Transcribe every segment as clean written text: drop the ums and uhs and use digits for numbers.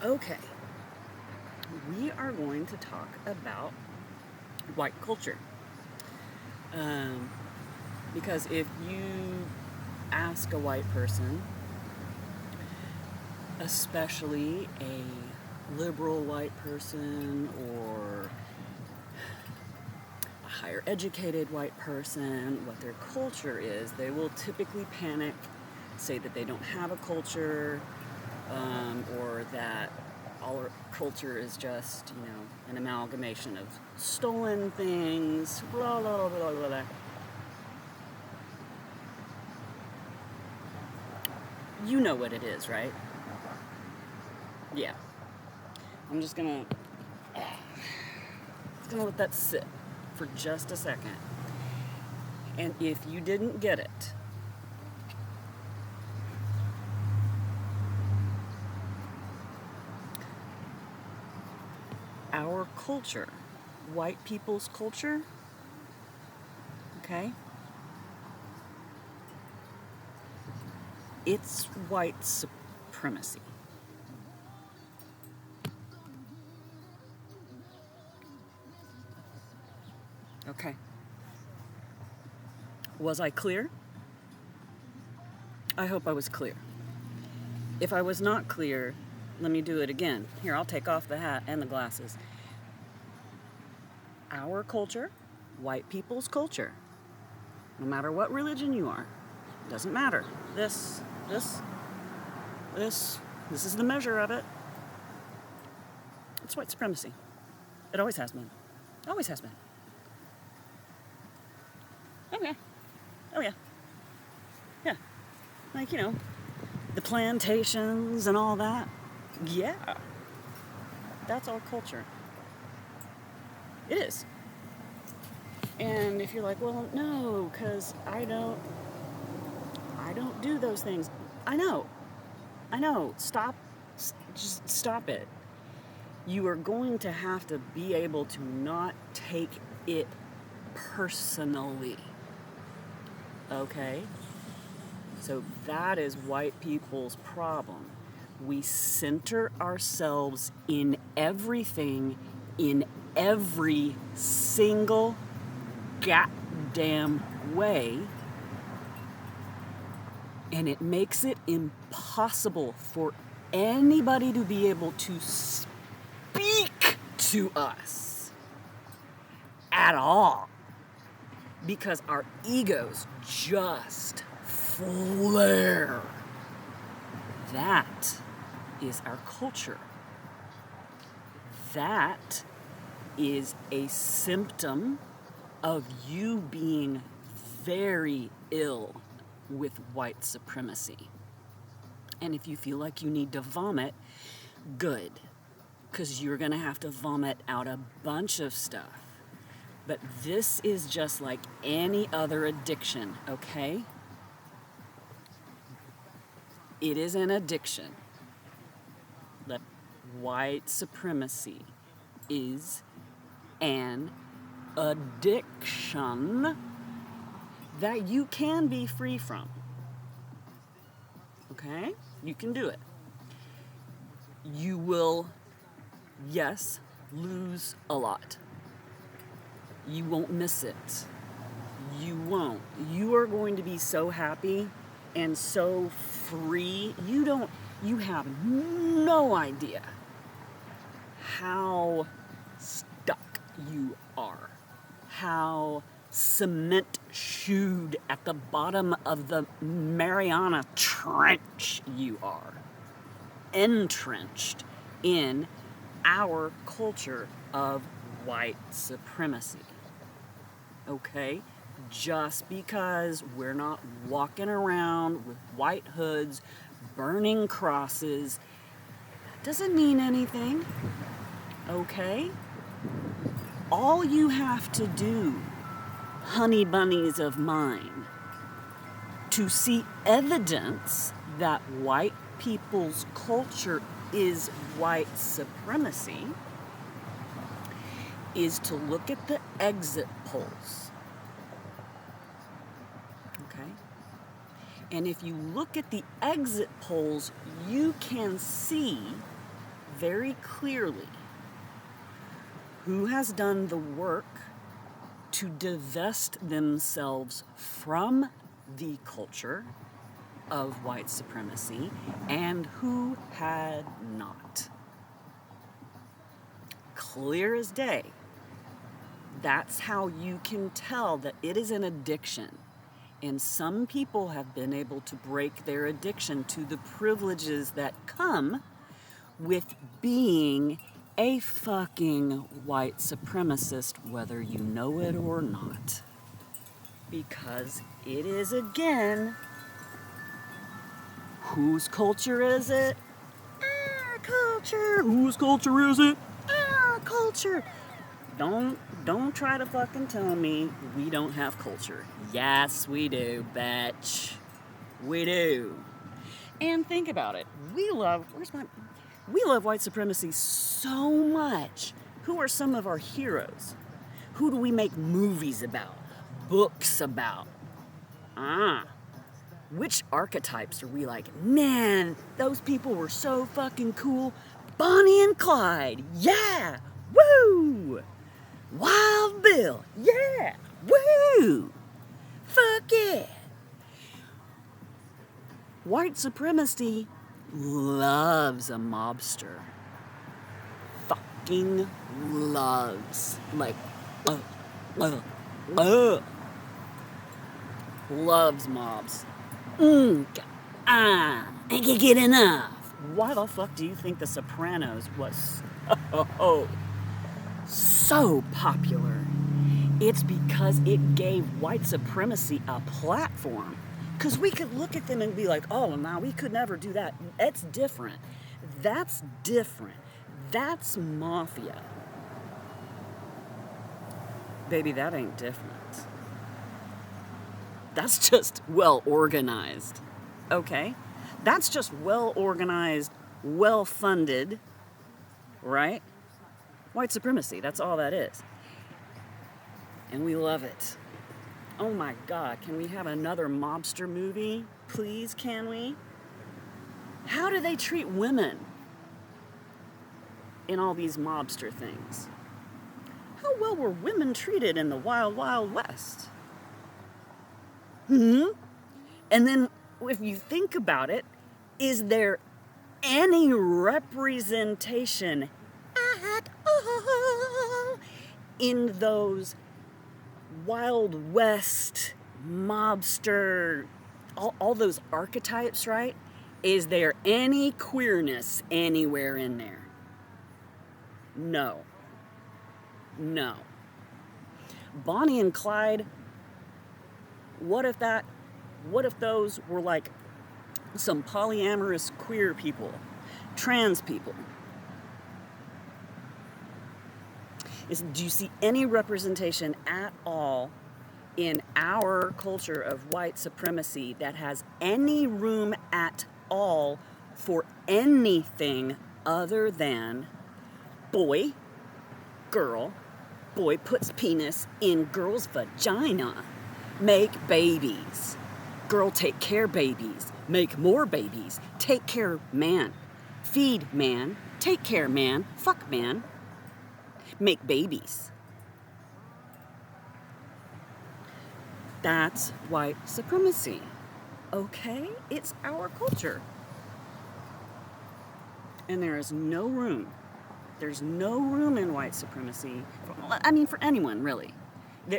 Okay, we are going to talk about white culture. Um, because if you ask a white person, especially a liberal white person or a higher educated white person, what their culture is, they will typically panic, say that they don't have a culture, or that all our culture is just, an amalgamation of stolen things, blah, blah, blah, blah, blah. You know what it is, right? Yeah. I'm just gonna let that sit for just a second. And if you didn't get it, our culture, white people's culture, okay? It's white supremacy. Okay. Was I clear? I hope I was clear. If I was not clear, let me do it again. Here, I'll take off the hat and the glasses. Our culture, white people's culture, no matter what religion you are, doesn't matter. This is the measure of it. It's white supremacy. It always has been. Always has been. Oh yeah. Oh yeah. Yeah. Like, the plantations and all that. Yeah. That's our culture. It is. And if you're like, well, no, because I don't do those things. I know. Stop. Just stop it. You are going to have to be able to not take it personally. Okay? So that is white people's problem. We center ourselves in everything, in every single goddamn way, and it makes it impossible for anybody to be able to speak to us at all, because our egos just flare. That is our culture. That is a symptom of you being very ill with white supremacy. And if you feel like you need to vomit, good, because you're going to have to vomit out a bunch of stuff. But this is just like any other addiction, okay? It is an addiction. That white supremacy is an addiction that you can be free from. Okay? You can do it. You will, yes, lose a lot. You won't miss it. You won't. You are going to be so happy and so free. You have no idea how stuck you are. How cement shoed at the bottom of the Mariana Trench you are. Entrenched in our culture of white supremacy. Okay? Just because we're not walking around with white hoods, burning crosses, doesn't mean anything. Okay? All you have to do, honey bunnies of mine, to see evidence that white people's culture is white supremacy is to look at the exit polls. Okay? And if you look at the exit polls, you can see very clearly who has done the work to divest themselves from the culture of white supremacy and who had not. Clear as day. That's how you can tell that it is an addiction. And some people have been able to break their addiction to the privileges that come with being a fucking white supremacist, whether you know it or not. Because it is, again, whose culture is it? Our culture. Whose culture is it? Our culture. Don't try to fucking tell me we don't have culture. Yes, we do, bitch. We do. And think about it. We love white supremacy so much. Who are some of our heroes? Who do we make movies about? Books about? Which archetypes are we like, man, those people were so fucking cool. Bonnie and Clyde, yeah, woo! Wild Bill, yeah, woo! Fuck yeah! White supremacy loves a mobster. Fucking loves. Like, loves mobs. I can't get enough. Why the fuck do you think The Sopranos was so popular? It's because it gave white supremacy a platform. Because we could look at them and be like, oh, no, we could never do that. That's different. That's different. That's mafia. Baby, that ain't different. That's just well organized. Okay? That's just well organized, well funded, right? White supremacy, that's all that is. And we love it. Oh my God, can we have another mobster movie? Please, can we? How do they treat women in all these mobster things? How well were women treated in the Wild Wild West? And then, if you think about it, is there any representation at all in those Wild West mobster, all those archetypes, right? Is there any queerness anywhere in there? No. Bonnie and Clyde, what if those were like some polyamorous queer people, trans people? Do you see any representation at all in our culture of white supremacy that has any room at all for anything other than boy, girl, boy puts penis in girl's vagina, make babies, girl take care babies, make more babies, take care man, feed man, take care man, fuck man, make babies. That's white supremacy. Okay? It's our culture. And there is no room. There's no room in white supremacy. For anyone, really.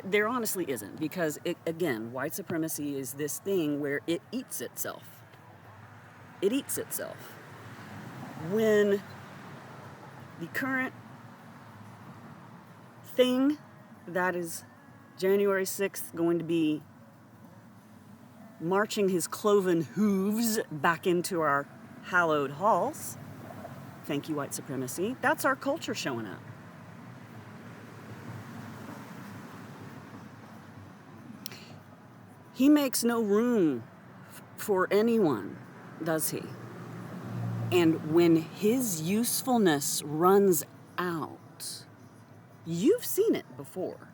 There honestly isn't. Because, again, white supremacy is this thing where it eats itself. It eats itself. When the current thing that is January 6th going to be marching his cloven hooves back into our hallowed halls. Thank you, white supremacy. That's our culture showing up. He makes no room for anyone, does he? And when his usefulness runs out, you've seen it before.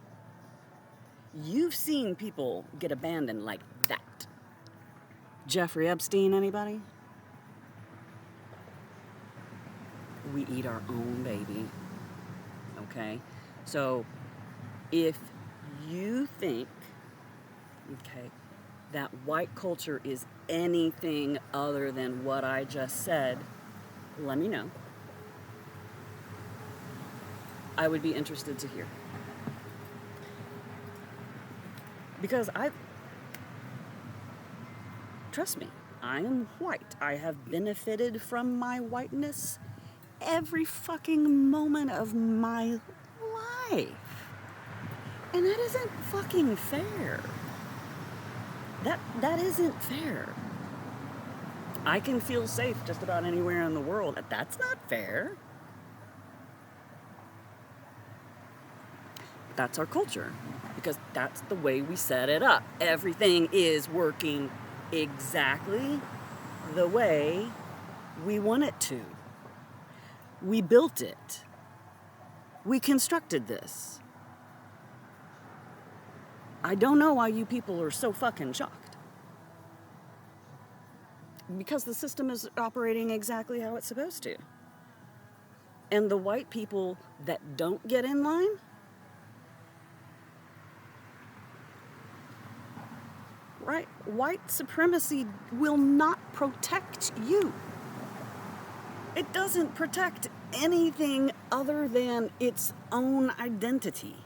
You've seen people get abandoned like that. Jeffrey Epstein, anybody? we eat our own baby. Okay? So if you think, okay, that white culture is anything other than what I just said, let me know. I would be interested to hear. Because trust me, I am white. I have benefited from my whiteness every fucking moment of my life. And that isn't fucking fair. That isn't fair. I can feel safe just about anywhere in the world. That's not fair. That's our culture. Because that's the way we set it up. Everything is working exactly the way we want it to. We built it. We constructed this. I don't know why you people are so fucking shocked. Because the system is operating exactly how it's supposed to. And the white people that don't get in line, right? White supremacy will not protect you. It doesn't protect anything other than its own identity.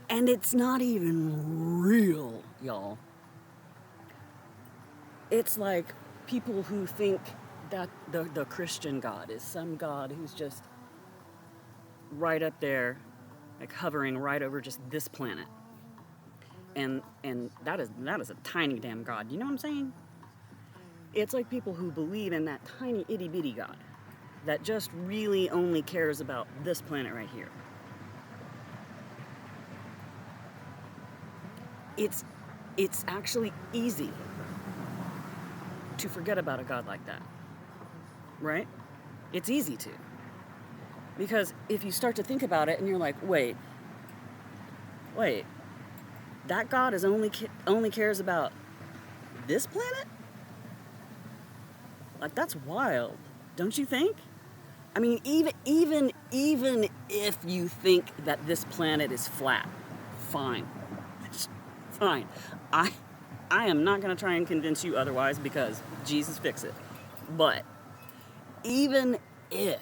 And it's not even real, y'all. It's like people who think that the Christian God is some God who's just right up there, like hovering right over just this planet. And that is a tiny damn God. You know what I'm saying? It's like people who believe in that tiny itty bitty God that just really only cares about this planet right here. It's actually easy to forget about a God like that, right? It's easy to. Because if you start to think about it and you're like, wait, that God is only cares about this planet? Like, that's wild, don't you think? I mean, even if you think that this planet is flat, fine. Fine. I am not going to try and convince you otherwise because Jesus fix it. But even if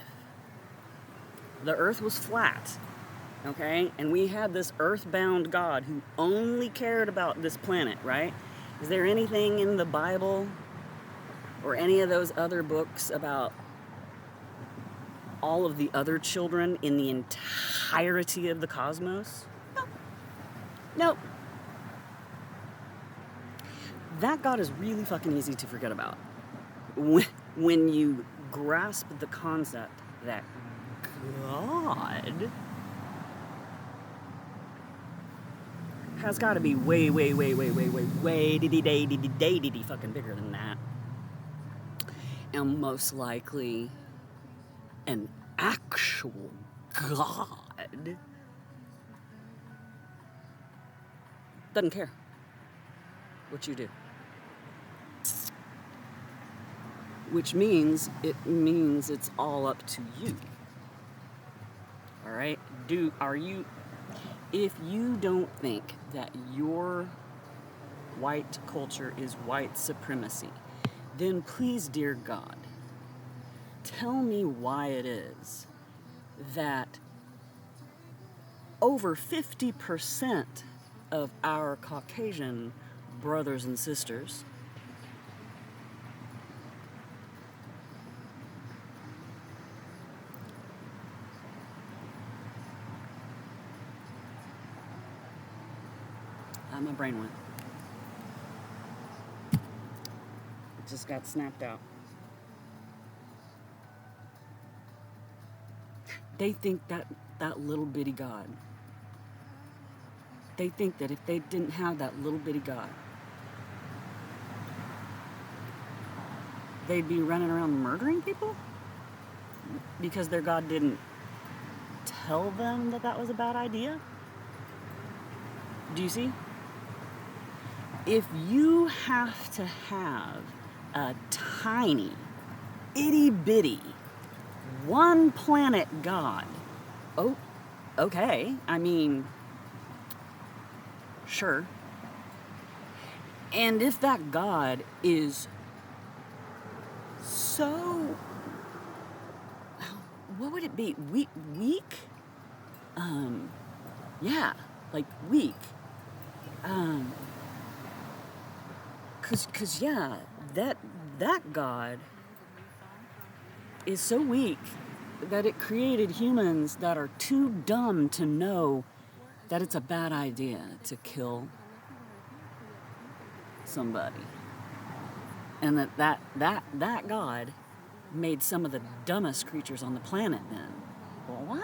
the earth was flat, okay, and we had this earthbound God who only cared about this planet, right? Is there anything in the Bible or any of those other books about all of the other children in the entirety of the cosmos? No. Nope. That God is really fucking easy to forget about. When you grasp the concept that God has got to be way diddy fucking bigger than that. And most likely an actual God doesn't care what you do. Which means it's all up to you. All right? If you don't think that your white culture is white supremacy, then please, dear God, tell me why it is that over 50% of our Caucasian brothers and sisters my brain went. It just got snapped out. They think that little bitty God, they think that if they didn't have that little bitty God, they'd be running around murdering people because their God didn't tell them that was a bad idea. Do you see? If you have to have a tiny, itty bitty one planet God. Oh, okay. I mean, sure. And if that God is so, what would it be? Weak? Yeah, like weak. Cause yeah, that God is so weak that it created humans that are too dumb to know that it's a bad idea to kill somebody. And that God made some of the dumbest creatures on the planet then. What?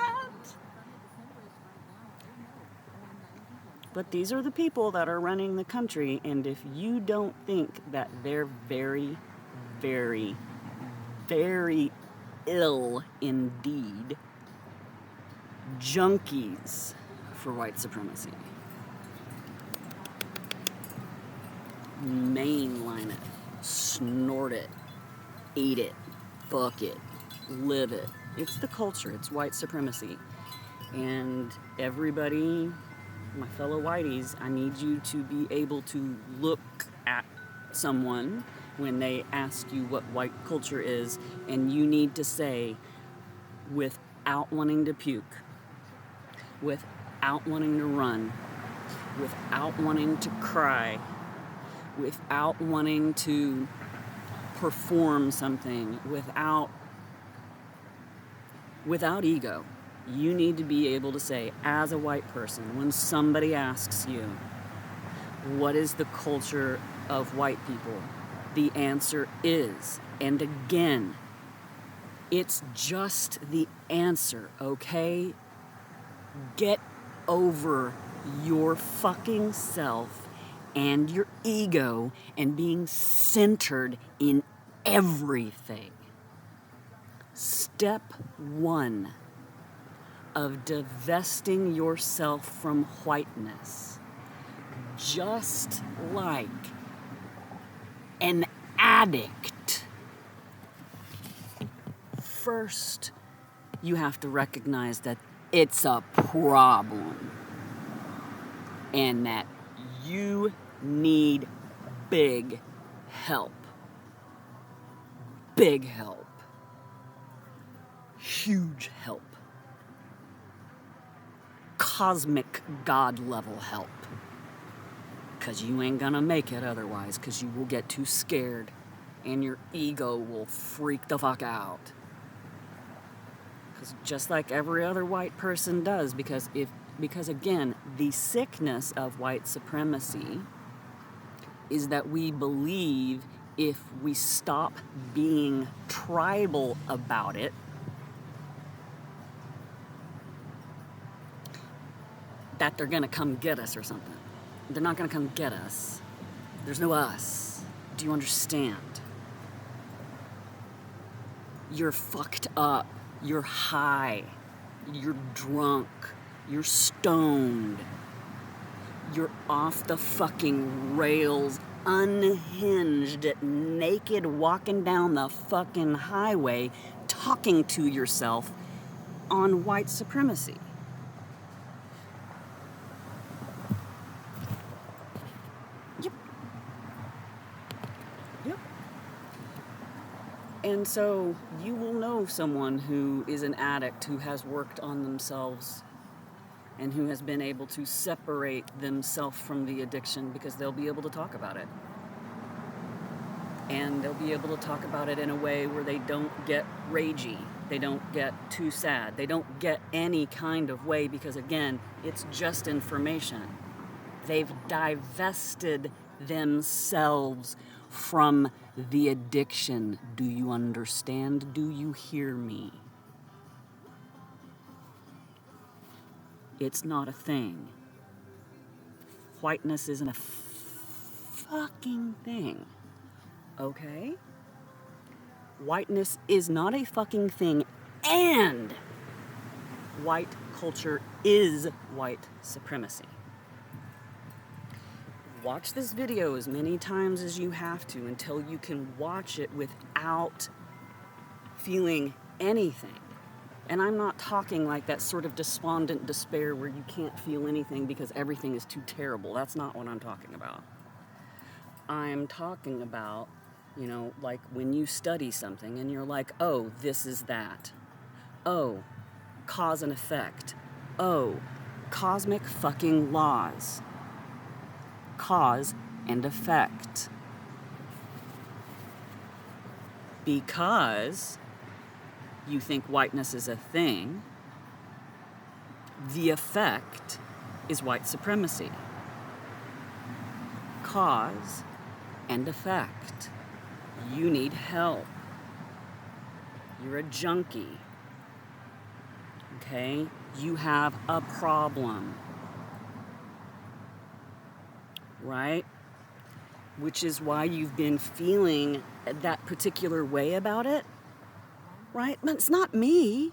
But these are the people that are running the country, and if you don't think that they're very, very, very ill indeed, junkies for white supremacy. Mainline it, snort it, eat it, fuck it, live it. It's the culture, it's white supremacy. And everybody, my fellow whiteys, I need you to be able to look at someone when they ask you what white culture is, and you need to say, without wanting to puke, without wanting to run, without wanting to cry, without wanting to perform something, without ego. You need to be able to say, as a white person, when somebody asks you, what is the culture of white people? The answer is, and again, it's just the answer, okay? Get over your fucking self and your ego and being centered in everything. Step 1 of divesting yourself from whiteness, just like an addict. First, you have to recognize that it's a problem and that you need big help. Big help. Huge help. Cosmic God level help. Because you ain't gonna make it otherwise, because you will get too scared and your ego will freak the fuck out. Because just like every other white person does, because again, the sickness of white supremacy is that we believe if we stop being tribal about it, that they're gonna come get us or something. They're not gonna come get us. There's no us. Do you understand? You're fucked up. You're high. You're drunk. You're stoned. You're off the fucking rails, unhinged, naked, walking down the fucking highway, talking to yourself on white supremacy. Yep. And so you will know someone who is an addict, who has worked on themselves and who has been able to separate themselves from the addiction, because they'll be able to talk about it. And they'll be able to talk about it in a way where they don't get ragey. They don't get too sad. They don't get any kind of way, because again, it's just information. They've divested themselves from the addiction. Do you understand? Do you hear me? It's not a thing. Whiteness isn't a fucking thing. Okay? Whiteness is not a fucking thing, and white culture is white supremacy. Watch this video as many times as you have to until you can watch it without feeling anything. And I'm not talking like that sort of despondent despair where you can't feel anything because everything is too terrible. That's not what I'm talking about. I'm talking about, like when you study something and you're like, oh, this is that. Oh, cause and effect. Oh, cosmic fucking laws. Cause and effect. Because you think whiteness is a thing, the effect is white supremacy. Cause and effect. You need help. You're a junkie. Okay? You have a problem. Right? Which is why you've been feeling that particular way about it. Right? But it's not me.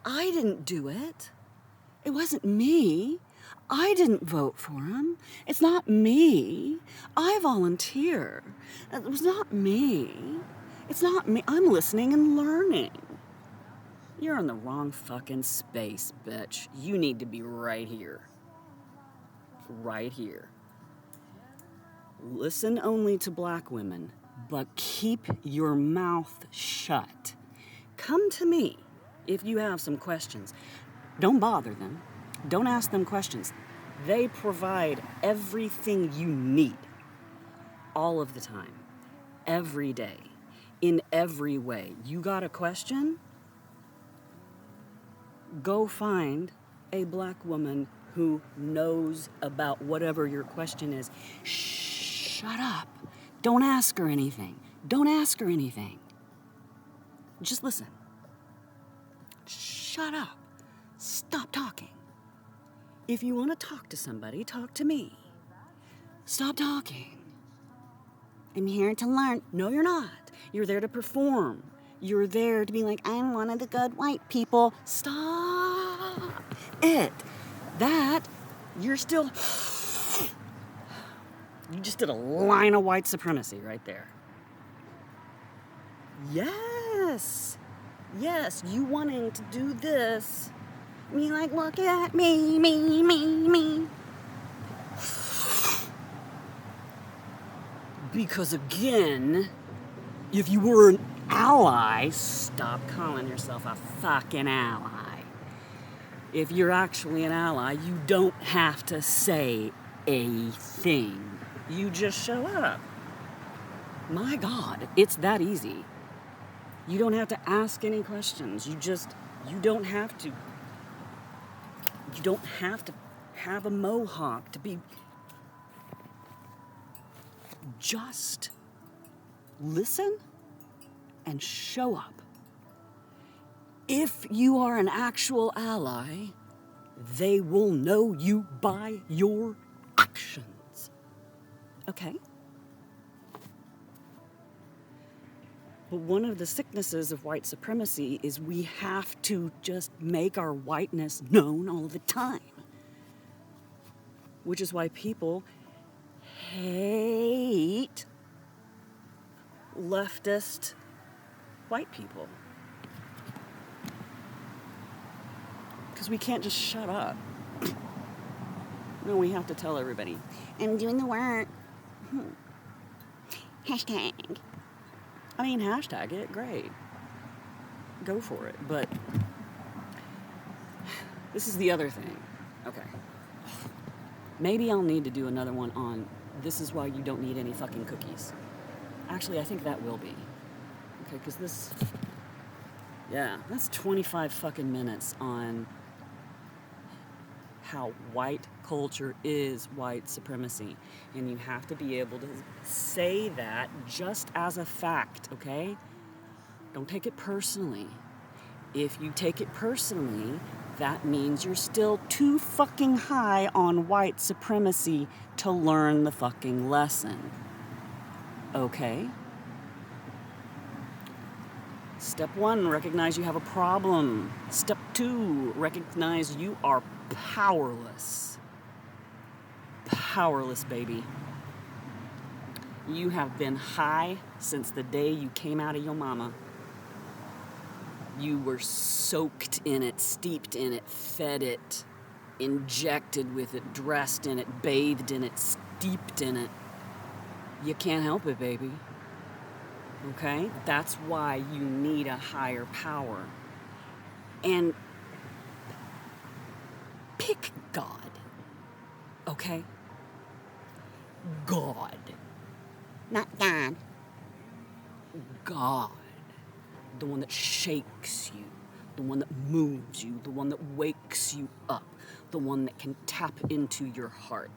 I didn't do it. It wasn't me. I didn't vote for him. It's not me. I volunteer. It was not me. It's not me. I'm listening and learning. You're in the wrong fucking space, bitch. You need to be right here. Right here. Listen only to black women, but keep your mouth shut. Come to me if you have some questions. Don't bother them. Don't ask them questions. They provide everything you need. All of the time. Every day. In every way. You got a question? Go find a black woman who knows about whatever your question is. Shut up. Don't ask her anything. Don't ask her anything. Just listen. Shut up. Stop talking. If you want to talk to somebody, talk to me. Stop talking. I'm here to learn. No, you're not. You're there to perform. You're there to be like, I'm one of the good white people. Stop it. You're still... You just did a line of white supremacy right there. Yes, you wanting to do this. Me like, look at me. Because again, if you were an ally, stop calling yourself a fucking ally. If you're actually an ally, you don't have to say a thing. You just show up. My God, it's that easy. You don't have to ask any questions. You don't have to have a mohawk to be. Just listen and show up. If you are an actual ally, they will know you by your actions. Okay? But one of the sicknesses of white supremacy is we have to just make our whiteness known all the time. Which is why people hate leftist white people. Because we can't just shut up. No, we have to tell everybody, I'm doing the work. Hashtag. I mean, hashtag it, great. Go for it. But this is the other thing. Okay. Maybe I'll need to do another one on this is why you don't need any fucking cookies. Actually, I think that will be. Okay, because that's 25 fucking minutes on how white culture is white supremacy. And you have to be able to say that just as a fact, okay? Don't take it personally. If you take it personally, that means you're still too fucking high on white supremacy to learn the fucking lesson. Okay? Step 1, recognize you have a problem. Step 2, recognize you are powerless. Powerless, baby. You have been high since the day you came out of your mama. You were soaked in it, steeped in it, fed it, injected with it, dressed in it, bathed in it, steeped in it. You can't help it, baby. Okay? That's why you need a higher power. And pick God. Okay? God. Not God. God. The one that shakes you. The one that moves you. The one that wakes you up. The one that can tap into your heart.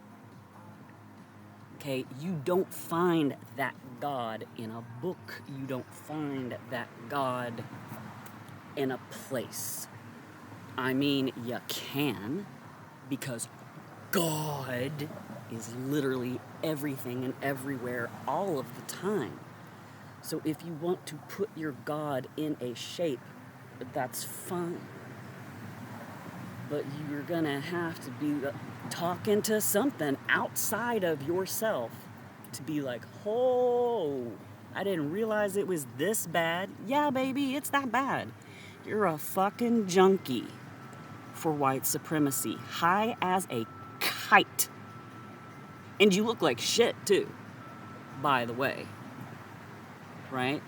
Okay? You don't find that God in a book. You don't find that God in a place. I mean, you can, because God is literally everything and everywhere all of the time. So if you want to put your God in a shape, that's fine. But you're gonna have to be talking to something outside of yourself to be like, oh, I didn't realize it was this bad. Yeah, baby, it's that bad. You're a fucking junkie for white supremacy, high as a kite. And you look like shit, too, by the way. Right?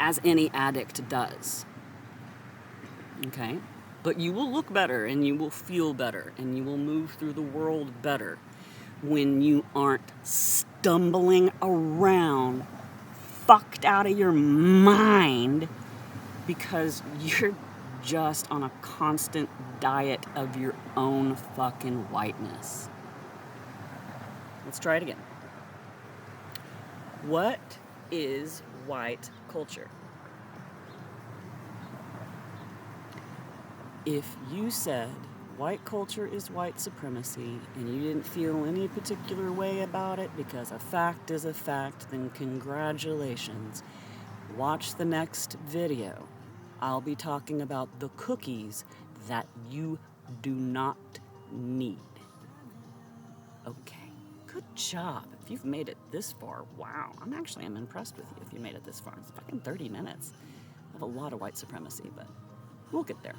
As any addict does. Okay? But you will look better, and you will feel better, and you will move through the world better when you aren't stumbling around, fucked out of your mind, because you're just on a constant diet of your own fucking whiteness. Let's try it again. What is white culture? If you said white culture is white supremacy and you didn't feel any particular way about it because a fact is a fact, then congratulations. Watch the next video. I'll be talking about the cookies that you do not need. Okay, good job. If you've made it this far, wow. I'm impressed with you if you made it this far. It's fucking 30 minutes. I have a lot of white supremacy, but we'll get there.